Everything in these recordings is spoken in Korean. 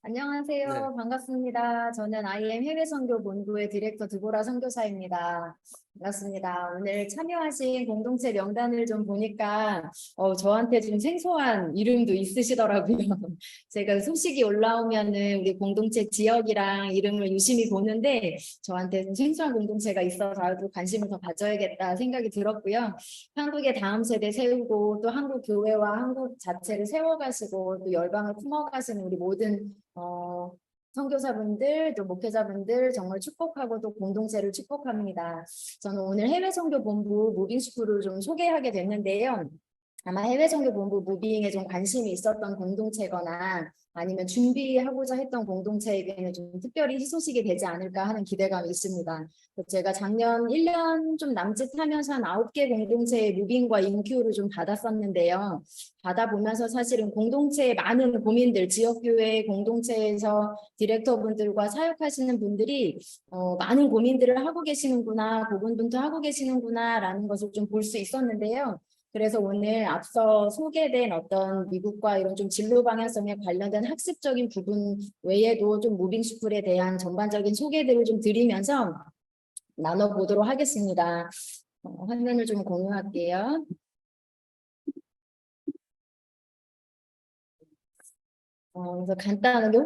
네, 안녕하세요. 반갑습니다. 저는 IM 해외선교본부의 디렉터 드보라 선교사입니다. 반갑습니다. 오늘 참여하신 공동체 명단을 좀 보니까 저한테 좀 생소한 이름도 있으시더라고요. 제가 소식이 올라오면은 우리 공동체 지역이랑 이름을 유심히 보는데 저한테 좀 생소한 공동체가 있어서 아주 관심을 더 가져야겠다 생각이 들었고요. 한국의 다음 세대 세우고 또 한국 교회와 한국 자체를 세워가시고 또 열방을 품어가시는 우리 모든 선교사분들 또 목회자분들 정말 축복하고 또 공동체를 축복합니다. 저는 오늘 해외선교본부 무빙스쿨을 좀 소개하게 됐는데요. 아마 해외선교본부 무빙에 좀 관심이 있었던 공동체거나 아니면 준비하고자 했던 공동체에게는 좀 특별히 희소식이 되지 않을까 하는 기대감이 있습니다. 제가 작년 1년 좀 남짓 하면서 한 9개 공동체의 무빙과 인큐를 좀 받았었는데요. 받아보면서 사실은 공동체의 많은 고민들, 지역교회 공동체에서 디렉터분들과 사역하시는 분들이 많은 고민들을 하고 계시는구나, 고군분투 하고 계시는구나 라는 것을 좀 볼 수 있었는데요. 그래서 오늘 앞서 소개된 어떤 미국과 이런 좀 진로 방향성에 관련된 학습적인 부분 외에도 좀 무빙스쿨에 대한 전반적인 소개들을 좀 드리면서 나눠보도록 하겠습니다. 화면을 좀 공유할게요. 그래서 간단하게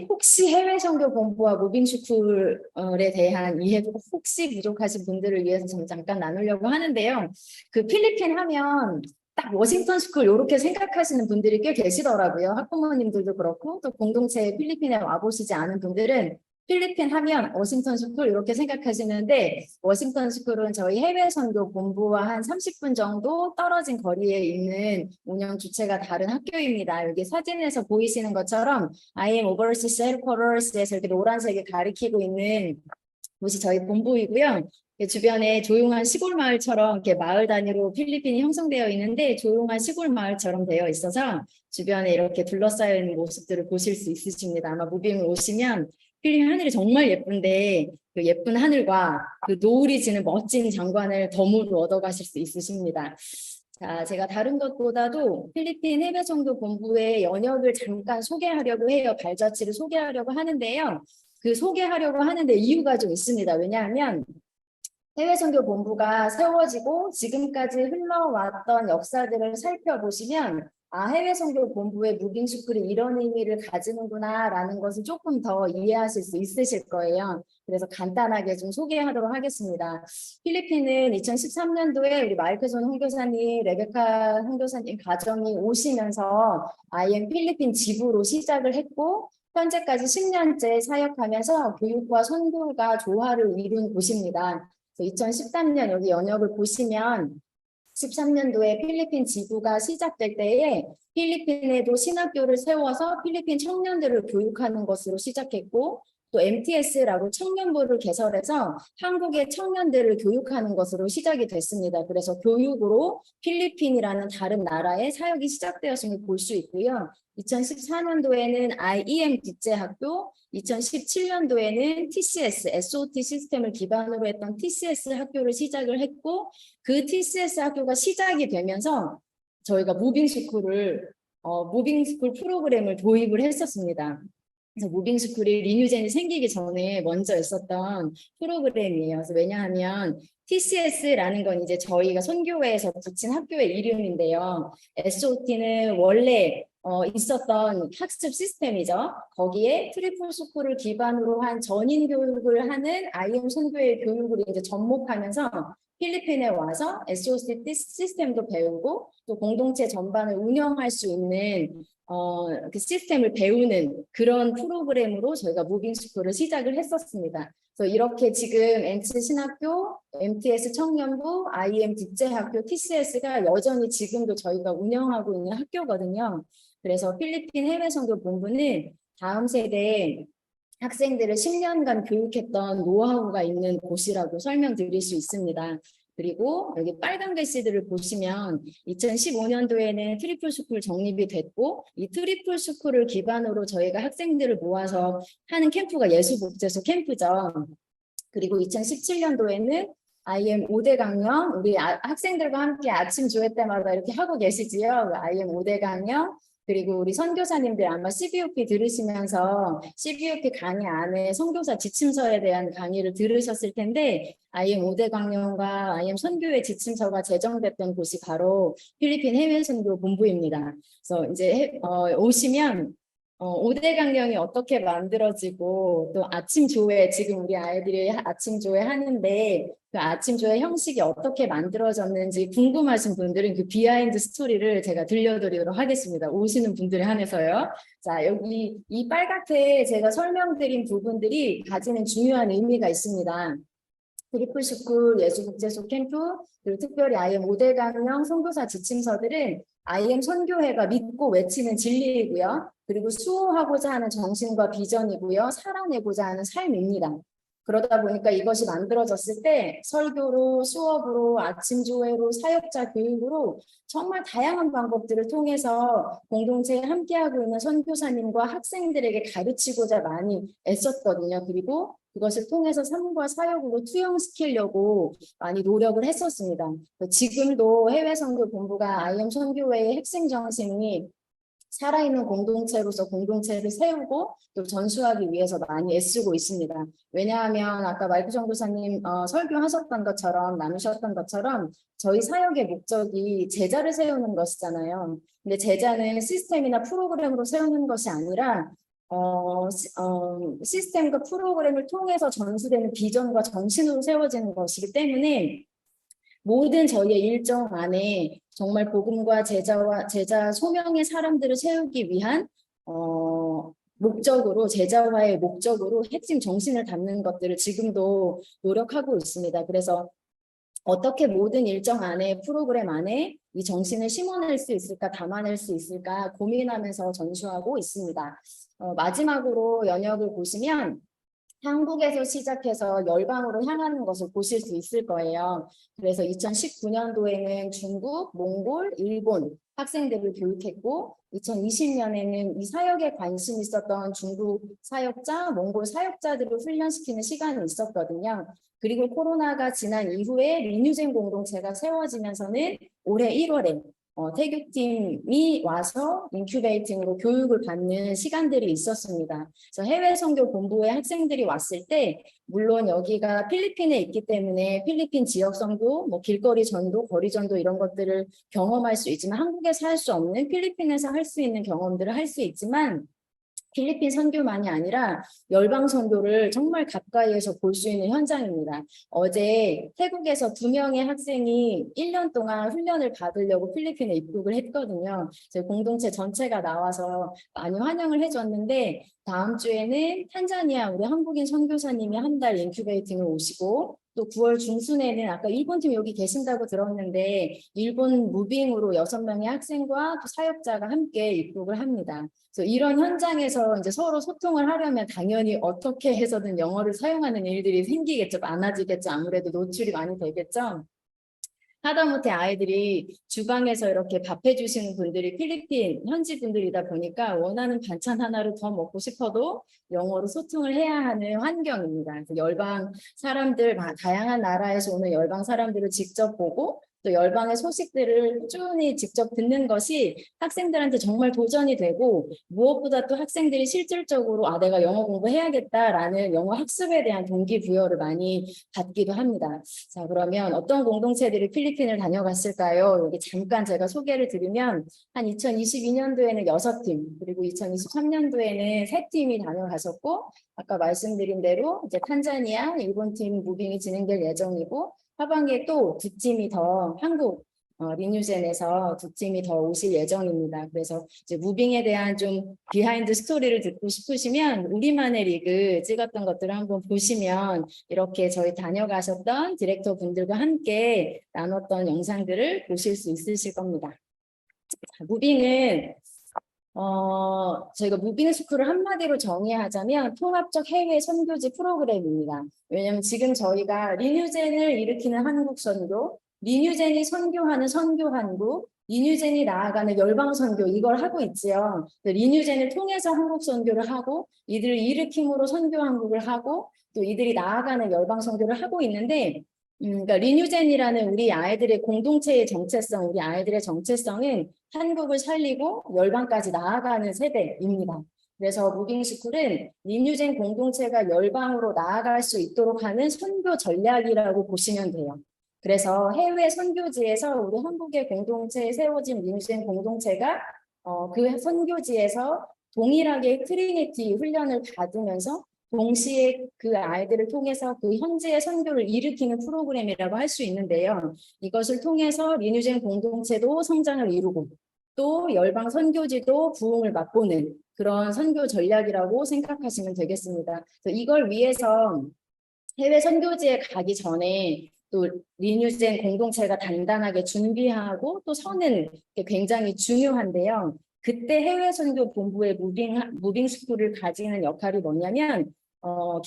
혹시 해외 선교 공부와 무빙스쿨에 대한 이해도 혹시 부족하신 분들을 위해서 좀 잠깐 나누려고 하는데요. 그 필리핀 하면 딱 워싱턴 스쿨 이렇게 생각하시는 분들이 꽤 계시더라고요. 학부모님들도 그렇고 또 공동체에 필리핀에 와보시지 않은 분들은 필리핀 하면 워싱턴 스쿨 이렇게 생각하시는데 워싱턴 스쿨은 저희 해외 선교 본부와 한 30분 정도 떨어진 거리에 있는 운영 주체가 다른 학교입니다. 여기 사진에서 보이시는 것처럼 IM Overseas Headquarters에서 이렇게 노란색에 가리키고 있는 곳이 저희 본부이고요. 주변에 조용한 시골 마을처럼 이렇게 마을 단위로 필리핀이 형성되어 있는데 조용한 시골 마을처럼 되어 있어서 주변에 이렇게 둘러싸여 있는 모습들을 보실 수 있으십니다. 아마 무빙을 오시면 필리핀 하늘이 정말 예쁜데 그 예쁜 하늘과 그 노을이 지는 멋진 장관을 덤으로 얻어가실 수 있으십니다. 자, 제가 다른 것보다도 필리핀 해외선교 본부의 연역을 잠깐 소개하려고 해요. 발자취를 소개하려고 하는데요. 그 소개하려고 하는데 이유가 좀 있습니다. 왜냐하면 해외선교본부가 세워지고 지금까지 흘러왔던 역사들을 살펴보시면 해외선교본부의 무빙스쿨이 이런 의미를 가지는구나라는 것을 조금 더 이해하실 수 있으실 거예요. 그래서 간단하게 좀 소개하도록 하겠습니다. 필리핀은 2013년도에 우리 마이클 존 선교사님, 레베카 선교사님 가정이 오시면서 IM 필리핀 지부로 시작을 했고 현재까지 10년째 사역하면서 교육과 선교가 조화를 이룬 곳입니다. 2013년 여기 연역을 보시면 13년도에 필리핀 지부가 시작될 때에 필리핀에도 신학교를 세워서 필리핀 청년들을 교육하는 것으로 시작했고 또 MTS라고 청년부를 개설해서 한국의 청년들을 교육하는 것으로 시작이 됐습니다. 그래서 교육으로 필리핀이라는 다른 나라의 사역이 시작되었음을 볼 수 있고요. 2014년도에는 IEM 국제학교, 2017년도에는 TCS, SOT 시스템을 기반으로 했던 TCS 학교를 시작을 했고 그 TCS 학교가 시작이 되면서 저희가 무빙스쿨 프로그램을 도입을 했었습니다. 그래서 무빙스쿨이 리뉴젠이 생기기 전에 먼저 있었던 프로그램이에요. 그래서 왜냐하면 TCS라는 건 이제 저희가 선교회에서 붙인 학교의 이름인데요. SOT는 원래 있었던 학습 시스템이죠. 거기에 트리플 스쿨을 기반으로 한 전인 교육을 하는 IM 선교의 교육을 이제 접목하면서 필리핀에 와서 SOT 시스템도 배우고 또 공동체 전반을 운영할 수 있는 그 시스템을 배우는 그런 프로그램으로 저희가 무빙스쿨을 시작을 했었습니다. 그래서 이렇게 지금 NC 신학교, MTS 청년부, IM 국제학교, TCS가 여전히 지금도 저희가 운영하고 있는 학교거든요. 그래서 필리핀 해외선교 본부는 다음 세대 학생들을 10년간 교육했던 노하우가 있는 곳이라고 설명드릴 수 있습니다. 그리고 여기 빨간 글씨들을 보시면 2015년도에는 트리플 스쿨 정립이 됐고 이 트리플 스쿨을 기반으로 저희가 학생들을 모아서 하는 캠프가 예수복지소 캠프죠. 그리고 2017년도에는 IM 5대 강령, 우리 학생들과 함께 아침 조회 때마다 이렇게 하고 계시지요. IM 5대 강령, 그리고 우리 선교사님들 아마 CBOP 들으시면서 CBOP 강의 안에 선교사 지침서에 대한 강의를 들으셨을 텐데 IM 5대 강령과 IM 선교회 지침서가 제정됐던 곳이 바로 필리핀 해외 선교 본부입니다. 그래서 이제 오시면 5대 강령이 어떻게 만들어지고 또 아침 조회 지금 우리 아이들이 아침 조회 하는데 그 아침 조회 형식이 어떻게 만들어졌는지 궁금하신 분들은 그 비하인드 스토리를 제가 들려드리도록 하겠습니다. 오시는 분들에 한해서요. 자, 여기 이 빨갛게 제가 설명드린 부분들이 가지는 중요한 의미가 있습니다. 트리플스쿨 예수국제소 캠프 그리고 특별히 IM 5대 강령 선교사 지침서들은 IM 선교회가 믿고 외치는 진리이고요. 그리고 수호하고자 하는 정신과 비전이고요. 살아내고자 하는 삶입니다. 그러다 보니까 이것이 만들어졌을 때 설교로, 수업으로, 아침 조회로, 사역자 교육으로 정말 다양한 방법들을 통해서 공동체에 함께하고 있는 선교사님과 학생들에게 가르치고자 많이 애썼거든요. 그리고 그것을 통해서 삶과 사역으로 투영시키려고 많이 노력을 했었습니다. 지금도 해외 선교 본부가 IM 선교회의 핵심 정신이 살아있는 공동체로서 공동체를 세우고 또 전수하기 위해서 많이 애쓰고 있습니다. 왜냐하면 아까 마이크 전도사님 설교하셨던 것처럼 나누셨던 것처럼 저희 사역의 목적이 제자를 세우는 것이잖아요. 근데 제자는 시스템이나 프로그램으로 세우는 것이 아니라 시스템과 프로그램을 통해서 전수되는 비전과 정신으로 세워지는 것이기 때문에 모든 저희의 일정 안에 정말 복음과 제자 소명의 사람들을 세우기 위한 목적으로 제자화의 목적으로 핵심 정신을 담는 것들을 지금도 노력하고 있습니다. 그래서 어떻게 모든 일정 안에 프로그램 안에 이 정신을 심어낼 수 있을까 담아낼 수 있을까 고민하면서 전수하고 있습니다. 마지막으로 연역을 보시면 한국에서 시작해서 열방으로 향하는 것을 보실 수 있을 거예요. 그래서 2019년도에는 중국, 몽골, 일본 학생들을 교육했고 2020년에는 이 사역에 관심 있었던 중국 사역자, 몽골 사역자들을 훈련시키는 시간이 있었거든요. 그리고 코로나가 지난 이후에 리뉴젠 공동체가 세워지면서는 올해 1월에 태교팀이 와서 인큐베이팅으로 교육을 받는 시간들이 있었습니다. 그래서 해외 선교 본부에 학생들이 왔을 때 물론 여기가 필리핀에 있기 때문에 필리핀 지역 선교, 뭐 길거리 전도, 거리 전도 이런 것들을 경험할 수 있지만 한국에서 할 수 없는 필리핀에서 할 수 있는 경험들을 할 수 있지만 필리핀 선교만이 아니라 열방 선교를 정말 가까이에서 볼 수 있는 현장입니다. 어제 태국에서 2명의 학생이 1년 동안 훈련을 받으려고 필리핀에 입국을 했거든요. 저희 공동체 전체가 나와서 많이 환영을 해줬는데 다음 주에는 탄자니아 우리 한국인 선교사님이 한 달 인큐베이팅을 오시고 또 9월 중순에는 아까 일본팀 여기 계신다고 들었는데 일본 무빙으로 6명의 학생과 또 사역자가 함께 입국을 합니다. 그래서 이런 현장에서 이제 서로 소통을 하려면 당연히 어떻게 해서든 영어를 사용하는 일들이 생기겠죠. 많아지겠죠. 아무래도 노출이 많이 되겠죠. 하다못해 아이들이 주방에서 이렇게 밥 해주시는 분들이 필리핀 현지 분들이다 보니까 원하는 반찬 하나를 더 먹고 싶어도 영어로 소통을 해야 하는 환경입니다. 그래서 열방 사람들, 다양한 나라에서 오는 열방 사람들을 직접 보고 또 열방의 소식들을 꾸준히 직접 듣는 것이 학생들한테 정말 도전이 되고 무엇보다 또 학생들이 실질적으로 내가 영어 공부해야겠다라는 영어 학습에 대한 동기부여를 많이 받기도 합니다. 자, 그러면 어떤 공동체들이 필리핀을 다녀갔을까요? 여기 잠깐 제가 소개를 드리면 한 2022년도에는 6팀, 그리고 2023년도에는 3팀이 다녀가셨고 아까 말씀드린 대로 이제 탄자니아, 일본팀 무빙이 진행될 예정이고 하반기에 또 2팀이 더 한국 리뉴젠에서 2팀이 더 오실 예정입니다. 그래서 이제 무빙에 대한 좀 비하인드 스토리를 듣고 싶으시면 우리만의 리그 찍었던 것들을 한번 보시면 이렇게 저희 다녀가셨던 디렉터 분들과 함께 나눴던 영상들을 보실 수 있으실 겁니다. 자, 무빙은 저희가 무빙 스쿨을 한마디로 정의하자면 통합적 해외 선교지 프로그램입니다. 왜냐하면 지금 저희가 리뉴젠을 일으키는 한국 선교, 리뉴젠이 선교하는 선교 한국, 리뉴젠이 나아가는 열방 선교 이걸 하고 있지요. 리뉴젠을 통해서 한국 선교를 하고 이들을 일으킴으로 선교 한국을 하고 또 이들이 나아가는 열방 선교를 하고 있는데 그러니까 리뉴젠이라는 우리 아이들의 공동체의 정체성, 우리 아이들의 정체성은 한국을 살리고 열방까지 나아가는 세대입니다. 그래서 무빙스쿨은 리뉴젠 공동체가 열방으로 나아갈 수 있도록 하는 선교 전략이라고 보시면 돼요. 그래서 해외 선교지에서 우리 한국의 공동체에 세워진 리뉴젠 공동체가 그 선교지에서 동일하게 트리니티 훈련을 받으면서 동시에 그 아이들을 통해서 그 현지의 선교를 일으키는 프로그램이라고 할 수 있는데요. 이것을 통해서 리뉴젠 공동체도 성장을 이루고 또 열방 선교지도 부흥을 맛보는 그런 선교 전략이라고 생각하시면 되겠습니다. 그래서 이걸 위해서 해외 선교지에 가기 전에 또 리뉴젠 공동체가 단단하게 준비하고 또 서는 게 굉장히 중요한데요. 그때 해외 선교 본부의 무빙 스쿨을 가지는 역할이 뭐냐면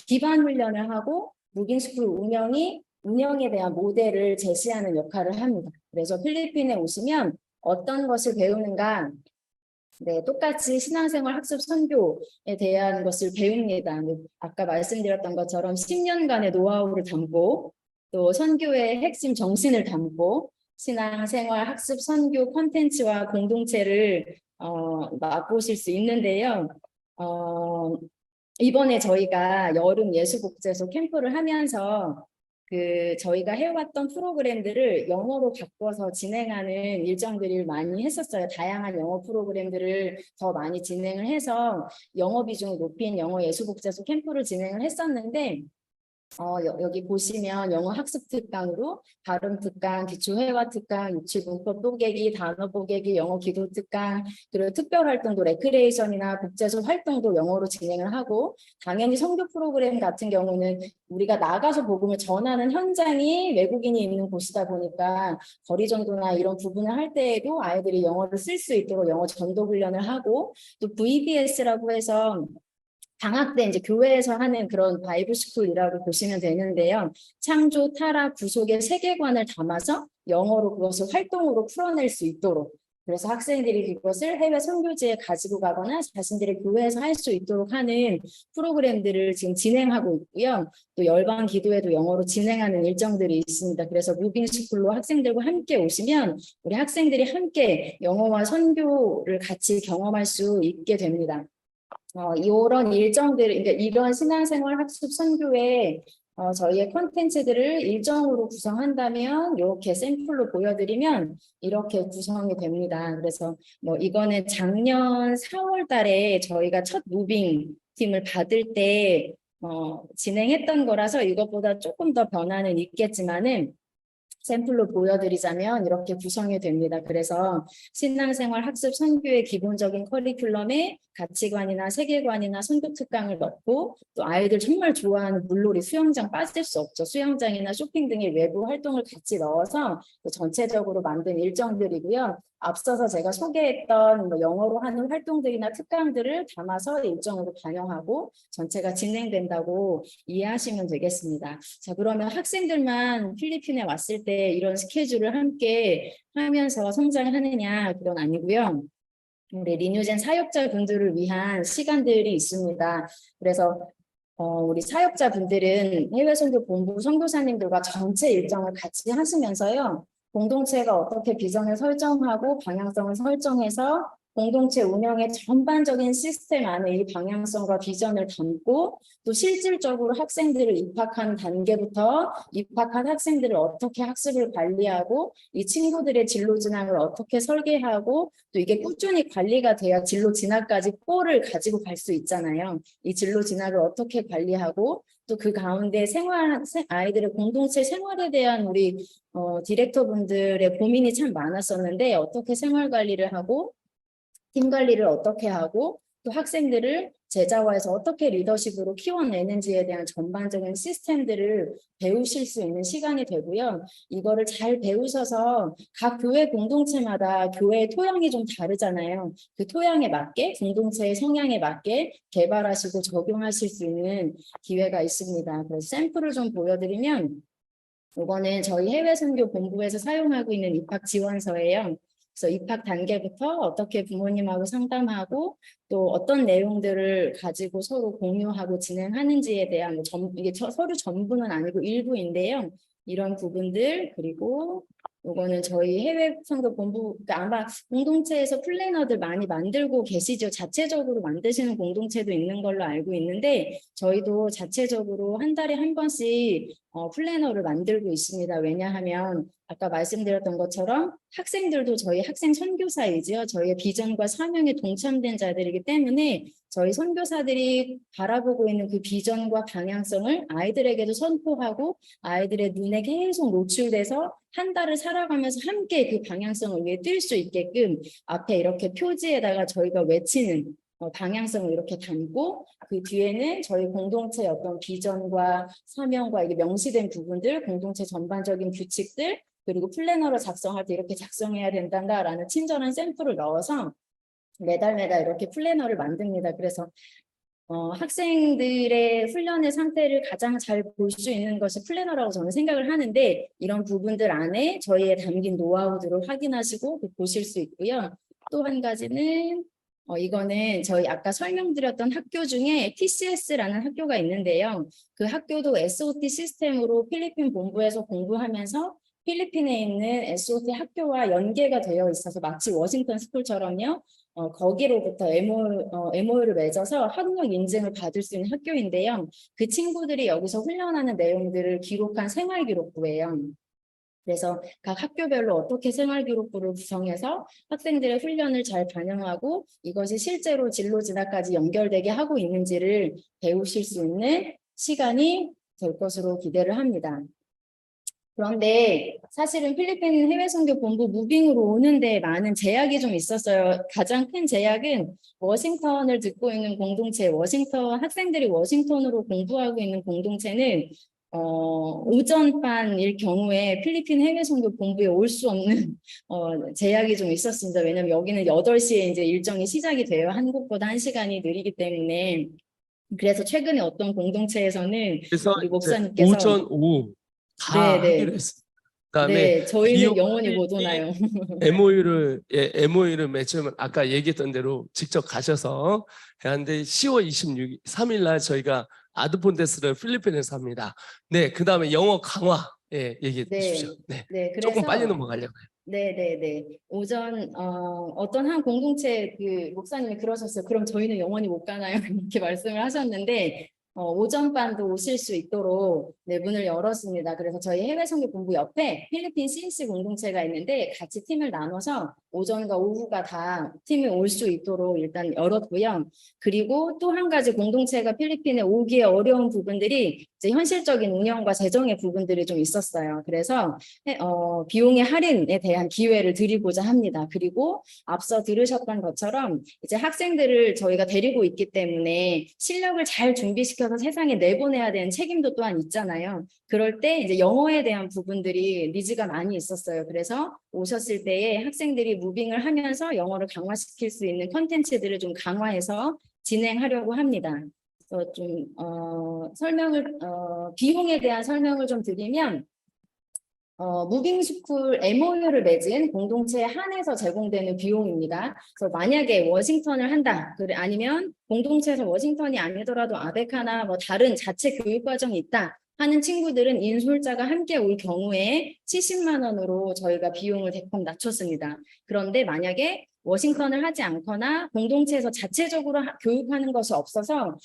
기반 훈련을 하고 무빙 스쿨 운영에 대한 모델을 제시하는 역할을 합니다. 그래서 필리핀에 오시면 어떤 것을 배우는가? 네, 똑같이 신앙생활 학습 선교에 대한 것을 배웁니다. 아까 말씀드렸던 것처럼 10년간의 노하우를 담고 또 선교의 핵심 정신을 담고 신앙생활 학습 선교 콘텐츠와 공동체를 맛보실 수 있는데요. 이번에 저희가 여름 예수국제소 캠프를 하면서 저희가 해왔던 프로그램들을 영어로 바꿔서 진행하는 일정들을 많이 했었어요. 다양한 영어 프로그램들을 더 많이 진행을 해서 영어 비중을 높인 영어 예수국제소 캠프를 진행을 했었는데 여기 보시면 영어 학습 특강으로 발음 특강, 기초회화 특강, 유치 문법 뽀개기, 단어 뽀개기, 영어 기도 특강, 그리고 특별 활동도 레크레이션이나 국제소 활동도 영어로 진행을 하고 당연히 선교 프로그램 같은 경우는 우리가 나가서 복음을 전하는 현장이 외국인이 있는 곳이다 보니까 거리 전도나 이런 부분을 할 때에도 아이들이 영어를 쓸 수 있도록 영어 전도 훈련을 하고 또 VBS라고 해서 방학 때 이제 교회에서 하는 그런 바이블 스쿨이라고 보시면 되는데요. 창조, 타락, 구속의 세계관을 담아서 영어로 그것을 활동으로 풀어낼 수 있도록 그래서 학생들이 그것을 해외 선교지에 가지고 가거나 자신들의 교회에서 할 수 있도록 하는 프로그램들을 지금 진행하고 있고요. 또 열방 기도회도 영어로 진행하는 일정들이 있습니다. 그래서 무빙 스쿨로 학생들과 함께 오시면 우리 학생들이 함께 영어와 선교를 같이 경험할 수 있게 됩니다. 이런 일정들, 그러니까 이런 신앙생활 학습 선교에 저희의 콘텐츠들을 일정으로 구성한다면 이렇게 샘플로 보여드리면 이렇게 구성이 됩니다. 그래서 뭐 이거는 작년 4월 달에 저희가 첫 무빙 팀을 받을 때 진행했던 거라서 이것보다 조금 더 변화는 있겠지만은 샘플로 보여드리자면 이렇게 구성이 됩니다. 그래서 신앙생활 학습 선교의 기본적인 커리큘럼에 가치관이나 세계관이나 선교 특강을 넣고 또 아이들 정말 좋아하는 물놀이 수영장 빠질 수 없죠. 수영장이나 쇼핑 등의 외부 활동을 같이 넣어서 전체적으로 만든 일정들이고요. 앞서서 제가 소개했던 뭐 영어로 하는 활동들이나 특강들을 담아서 일정으로 반영하고 전체가 진행된다고 이해하시면 되겠습니다. 자, 그러면 학생들만 필리핀에 왔을 때 이런 스케줄을 함께 하면서 성장하느냐 그건 아니고요. 우리 리뉴젠 사역자분들을 위한 시간들이 있습니다. 그래서 우리 사역자분들은 해외 선교 본부 선교사님들과 전체 일정을 같이 하시면서요. 공동체가 어떻게 비전을 설정하고 방향성을 설정해서 공동체 운영의 전반적인 시스템 안에 이 방향성과 비전을 담고 또 실질적으로 학생들을 입학한 단계부터 입학한 학생들을 어떻게 학습을 관리하고 이 친구들의 진로 진학을 어떻게 설계하고 또 이게 꾸준히 관리가 돼야 진로 진학까지 골을 가지고 갈 수 있잖아요. 이 진로 진학을 어떻게 관리하고 또 그 가운데 아이들의 공동체 생활에 대한 우리 디렉터분들의 고민이 참 많았었는데 어떻게 생활 관리를 하고 팀 관리를 어떻게 하고 또 학생들을 제자화해서 어떻게 리더십으로 키워내는지에 대한 전반적인 시스템들을 배우실 수 있는 시간이 되고요. 이거를 잘 배우셔서 각 교회 공동체마다 교회의 토양이 좀 다르잖아요. 그 토양에 맞게 공동체의 성향에 맞게 개발하시고 적용하실 수 있는 기회가 있습니다. 그래서 샘플을 좀 보여드리면 이거는 저희 해외 선교 본부에서 사용하고 있는 입학 지원서예요. 그래서 입학 단계부터 어떻게 부모님하고 상담하고 또 어떤 내용들을 가지고 서로 공유하고 진행하는지에 대한 이게 서류 전부는 아니고 일부인데요. 이런 부분들, 그리고 요거는 저희 해외 선교 본부, 그러니까 아마 공동체에서 플래너들 많이 만들고 계시죠. 자체적으로 만드시는 공동체도 있는 걸로 알고 있는데 저희도 자체적으로 한 달에 한 번씩 플래너를 만들고 있습니다. 왜냐하면 아까 말씀드렸던 것처럼 학생들도 저희 학생 선교사이지요. 저희의 비전과 사명에 동참된 자들이기 때문에 저희 선교사들이 바라보고 있는 그 비전과 방향성을 아이들에게도 선포하고 아이들의 눈에 계속 노출돼서 한 달을 살아가면서 함께 그 방향성을 위해 뛸 수 있게끔 앞에 이렇게 표지에다가 저희가 외치는 방향성을 이렇게 담고 그 뒤에는 저희 공동체의 어떤 비전과 사명과 이게 명시된 부분들, 공동체 전반적인 규칙들, 그리고 플래너를 작성할 때 이렇게 작성해야 된다라는 친절한 샘플을 넣어서 매달 이렇게 플래너를 만듭니다. 그래서 학생들의 훈련의 상태를 가장 잘 볼 수 있는 것이 플래너라고 저는 생각을 하는데 이런 부분들 안에 저희의 담긴 노하우들을 확인하시고 보실 수 있고요. 또 한 가지는 이거는 저희 아까 설명드렸던 학교 중에 TCS라는 학교가 있는데요. 그 학교도 SOT 시스템으로 필리핀 본부에서 공부하면서 필리핀에 있는 SOT 학교와 연계가 되어 있어서 마치 워싱턴 스쿨처럼요. 거기로부터 MOU를 맺어서 학력 인증을 받을 수 있는 학교인데요. 그 친구들이 여기서 훈련하는 내용들을 기록한 생활기록부예요. 그래서 각 학교별로 어떻게 생활기록부를 구성해서 학생들의 훈련을 잘 반영하고 이것이 실제로 진로 진학까지 연결되게 하고 있는지를 배우실 수 있는 시간이 될 것으로 기대를 합니다. 그런데 사실은 필리핀 해외선교본부 무빙으로 오는데 많은 제약이 좀 있었어요. 가장 큰 제약은 워싱턴을 듣고 있는 공동체, 학생들이 워싱턴으로 공부하고 있는 공동체는 오전반일 경우에 필리핀 해외선교본부에 올 수 없는 제약이 좀 있었습니다. 왜냐하면 여기는 8시에 이제 일정이 시작이 돼요. 한국보다 1시간이 느리기 때문에. 그래서 최근에 어떤 공동체에서는 그래서 우리 이제 목사님께서 오전, 오후 다 하기로 네네. 했습니다. 그다음에 네, 저희는 영원히 못 오나요? MOU를 맺으면 아까 얘기했던 대로 직접 가셔서 해야 하는데 10월 26일, 3일 날 저희가 아드폰데스를 필리핀에서 합니다. 네, 그다음에 영어 강화 얘기해 주십시오. 네, 네, 네, 조금 빨리 그래서 넘어가려고요. 네. 오전 어떤 한 공동체 그 목사님이 그러셨어요. 그럼 저희는 영원히 못 가나요? 이렇게 말씀을 하셨는데 오전반도 오실 수 있도록 네, 문을 열었습니다. 그래서 저희 해외 선교 본부 옆에 필리핀 CNC 공동체가 있는데 같이 팀을 나눠서 오전과 오후가 다 팀이 올 수 있도록 일단 열었고요. 그리고 또 한 가지 공동체가 필리핀에 오기에 어려운 부분들이 이제 현실적인 운영과 재정의 부분들이 좀 있었어요. 그래서 비용의 할인에 대한 기회를 드리고자 합니다. 그리고 앞서 들으셨던 것처럼 이제 학생들을 저희가 데리고 있기 때문에 실력을 잘 준비시켜서 세상에 내보내야 되는 책임도 또한 있잖아요. 그럴 때 이제 영어에 대한 부분들이 니즈가 많이 있었어요. 그래서 오셨을 때에 학생들이 무빙을 하면서 영어를 강화시킬 수 있는 컨텐츠들을 좀 강화해서 진행하려고 합니다. 그래서 좀 비용에 대한 설명을 좀 드리면 무빙스쿨 MOU를 맺은 공동체에 한해서 제공되는 비용입니다. 그래서 만약에 워싱턴을 한다, 아니면 공동체에서 워싱턴이 아니더라도 아베카나 뭐 다른 자체 교육 과정이 있다 하는 친구들은 인솔자가 함께 올 경우에 70만 원으로 저희가 비용을 대폭 낮췄습니다. 그런데 만약에 워싱턴을 하지 않거나 공동체에서 자체적으로 교육하는 것이 없어서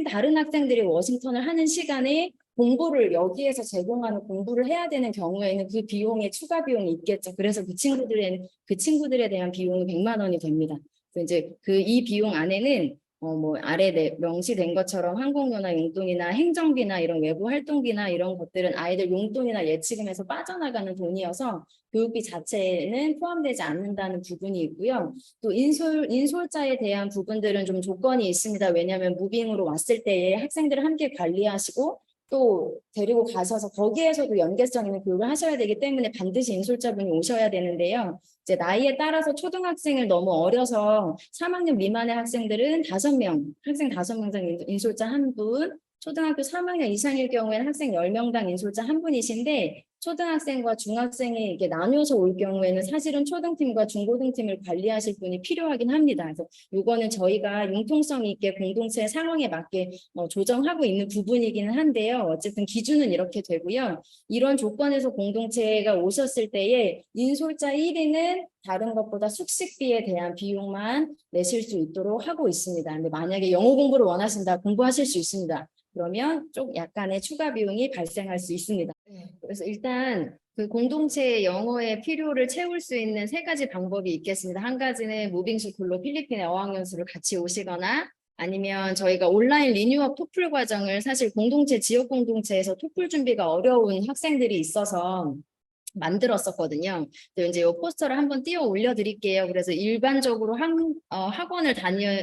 다른 학생들이 워싱턴을 하는 시간에 공부를 여기에서 제공하는 공부를 해야 되는 경우에는 그 비용에 추가 비용이 있겠죠. 그래서 그 친구들에 대한 비용이 100만 원이 됩니다. 그래서 이제 이 비용 안에는 뭐 아래 명시된 것처럼 항공료나 용돈이나 행정비나 이런 외부 활동비나 이런 것들은 아이들 용돈이나 예치금에서 빠져나가는 돈이어서 교육비 자체는 포함되지 않는다는 부분이 있고요. 또 인솔자에 대한 부분들은 좀 조건이 있습니다. 왜냐하면 무빙으로 왔을 때에 학생들을 함께 관리하시고 또 데리고 가셔서 거기에서도 연계성 있는 교육을 하셔야 되기 때문에 반드시 인솔자분이 오셔야 되는데요. 이제 나이에 따라서 초등학생을 너무 어려서 3학년 미만의 학생들은 5명, 학생 5명 인솔자 1분, 초등학교 3학년 이상일 경우에는 학생 10명당 인솔자 한 분이신데 초등학생과 중학생이 이게 나뉘어서 올 경우에는 사실은 초등팀과 중고등팀을 관리하실 분이 필요하긴 합니다. 그래서 이거는 저희가 융통성 있게 공동체 상황에 맞게 조정하고 있는 부분이기는 한데요. 어쨌든 기준은 이렇게 되고요. 이런 조건에서 공동체가 오셨을 때에 인솔자 1위는 다른 것보다 숙식비에 대한 비용만 내실 수 있도록 하고 있습니다. 근데 만약에 영어 공부를 원하신다, 공부하실 수 있습니다. 그러면 좀 약간의 추가 비용이 발생할 수 있습니다. 그래서 일단 그 공동체 영어의 필요를 채울 수 있는 3가지 방법이 있겠습니다. 한 가지는 무빙스쿨로 필리핀에 어학연수를 같이 오시거나 아니면 저희가 온라인 리뉴업 토플 과정을 사실 공동체, 지역 공동체에서 토플 준비가 어려운 학생들이 있어서 만들었었거든요. 이제 이 포스터를 한번 띄워 올려드릴게요. 그래서 일반적으로 학원을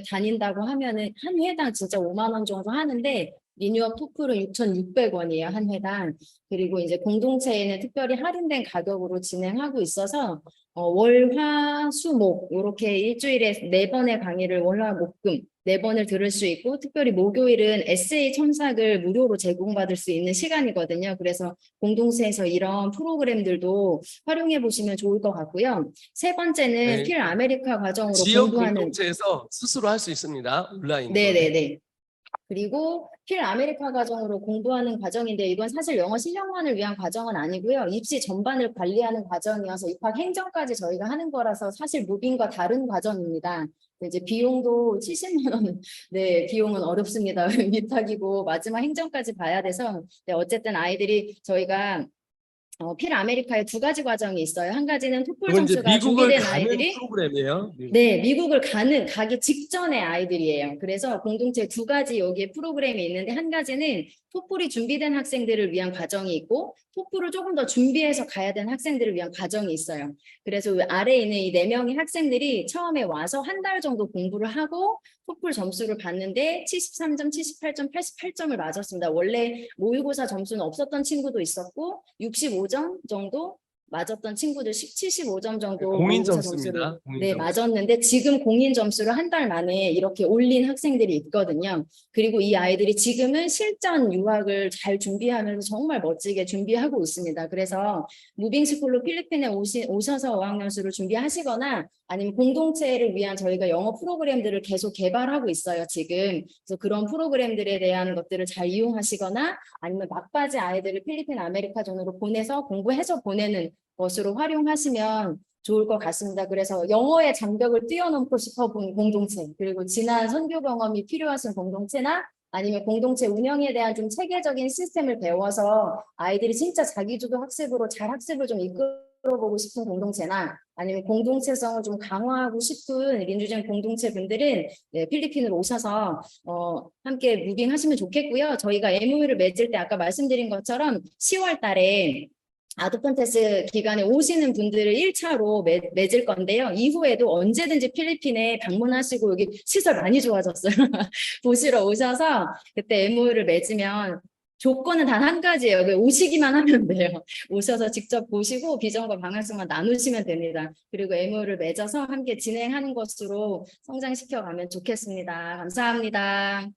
다닌다고 하면은 한 회당 진짜 5만 원 정도 하는데 리뉴업 토플은 6,600원이에요. 한 회당. 그리고 이제 공동체에는 특별히 할인된 가격으로 진행하고 있어서 월, 화, 수, 목 이렇게 일주일에 4번의 강의를 월, 화, 목, 금 4번을 들을 수 있고 특별히 목요일은 에세이 첨삭을 무료로 제공받을 수 있는 시간이거든요. 그래서 공동체에서 이런 프로그램들도 활용해 보시면 좋을 것 같고요. 3번째는 네. 필 아메리카 과정으로 지역 공부하는 공동체에서 스스로 할 수 있습니다. 온라인으로. 네네네. 그리고 필 아메리카 과정으로 공부하는 과정인데 이건 사실 영어 실력만을 위한 과정은 아니고요. 입시 전반을 관리하는 과정이어서 입학 행정까지 저희가 하는 거라서 사실 무빙과 다른 과정입니다. 이제 비용도 70만 원, 네, 비용은 어렵습니다. 위탁이고 마지막 행정까지 봐야 돼서 네, 어쨌든 아이들이 저희가 필 아메리카에 2가지 과정이 있어요. 한 가지는 토플 그건 이제 점수가 미국을 준비된 가는 아이들이 프로그램이에요. 네, 미국을 가기 직전의 아이들이에요. 그래서 공동체 2가지 여기에 프로그램이 있는데 한 가지는 토플이 준비된 학생들을 위한 과정이 있고 토플을 조금 더 준비해서 가야 되는 학생들을 위한 과정이 있어요. 그래서 아래에 있는 이 4명의 학생들이 처음에 와서 한 달 정도 공부를 하고 토플 점수를 봤는데 73점, 78점, 88점을 맞았습니다. 원래 모의고사 점수는 없었던 친구도 있었고 65점 정도 맞았던 친구들 75점 정도 공인 모의고사 점수를 점수입니다. 공인 네, 점수. 맞았는데 지금 공인 점수를 한 달 만에 이렇게 올린 학생들이 있거든요. 그리고 이 아이들이 지금은 실전 유학을 잘 준비하면서 정말 멋지게 준비하고 있습니다. 그래서 무빙스쿨로 필리핀에 오셔서 어학연수를 준비하시거나 아니면 공동체를 위한 저희가 영어 프로그램들을 계속 개발하고 있어요, 지금. 그래서 그런 프로그램들에 대한 것들을 잘 이용하시거나 아니면 막바지 아이들을 필리핀 아메리카존으로 보내서 공부해서 보내는 것으로 활용하시면 좋을 것 같습니다. 그래서 영어의 장벽을 뛰어넘고 싶어 본 공동체, 그리고 지난 선교 경험이 필요하신 공동체나 아니면 공동체 운영에 대한 좀 체계적인 시스템을 배워서 아이들이 진짜 자기주도 학습으로 잘 학습을 좀 이끌어보고 싶은 공동체나 아니면 공동체성을 좀 강화하고 싶은 민주주의 공동체 분들은 네, 필리핀으로 오셔서 함께 무빙하시면 좋겠고요. 저희가 MOU를 맺을 때 아까 말씀드린 것처럼 10월 달에 아드폰테스 기간에 오시는 분들을 1차로 맺을 건데요. 이후에도 언제든지 필리핀에 방문하시고 여기 시설 많이 좋아졌어요. 보시러 오셔서 그때 MOU를 맺으면 조건은 단 한 가지예요. 오시기만 하면 돼요. 오셔서 직접 보시고 비전과 방향성만 나누시면 됩니다. 그리고 MOU를 맺어서 함께 진행하는 것으로 성장시켜 가면 좋겠습니다. 감사합니다.